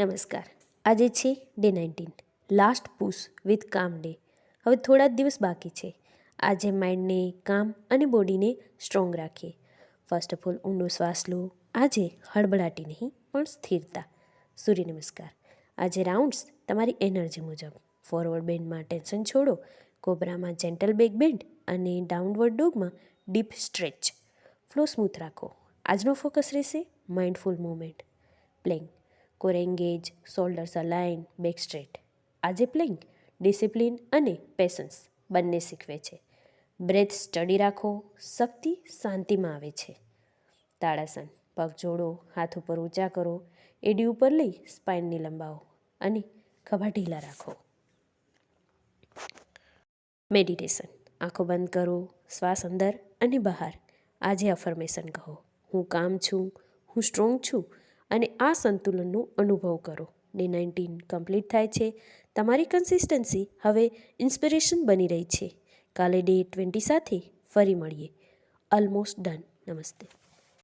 નમસ્કાર. આજે છે ડે 19, લાસ્ટ પુશ વિથ કામ ડે. હવે થોડા જ દિવસ બાકી છે. આજે માઇન્ડને કામ અને બોડીને સ્ટ્રોંગ રાખીએ. ફર્સ્ટ ઓફ ઓલ ઊંડો શ્વાસ લો. આજે હળબળાટી નહીં પણ સ્થિરતા. સૂર્ય નમસ્કાર. આજે રાઉન્ડ્સ તમારી એનર્જી મુજબ. ફોરવર્ડ બેન્ડમાં ટેન્શન છોડો. કોબરામાં જેન્ટલ બેક બેન્ડ અને ડાઉનવર્ડ ડોગમાં ડીપ સ્ટ્રેચ. ફ્લો સ્મૂથ રાખો. આજનો ફોકસ રહેશે mindful movement. Playing. Core engage, shoulders align, back straight. આજે પ્લેઇંગ ડિસિપ્લિન અને પેશન્સ બંને શીખવે છે. બ્રેથ સ્ટડી રાખો. શક્તિ શાંતિમાં આવે છે. તાળાસન. પગ જોડો, હાથ ઉપર ઊંચા કરો, એડી ઉપર લઈ સ્પાઇનને લંબાવો અને ખભા ઢીલા રાખો. મેડિટેશન. આંખો બંધ કરો, શ્વાસ અંદર અને બહાર. આજે અફર્મેશન કહો. હું કામ છું, હું સ્ટ્રોંગ છું અને આ સંતુલનનો અનુભવ કરો. ડે 19 કમ્પ્લીટ થાય છે. તમારી કન્સિસ્ટન્સી હવે ઇન્સ્પિરેશન બની રહી છે. કાલે ડે 20 સાથે ફરી મળીએ. Almost done. નમસ્તે.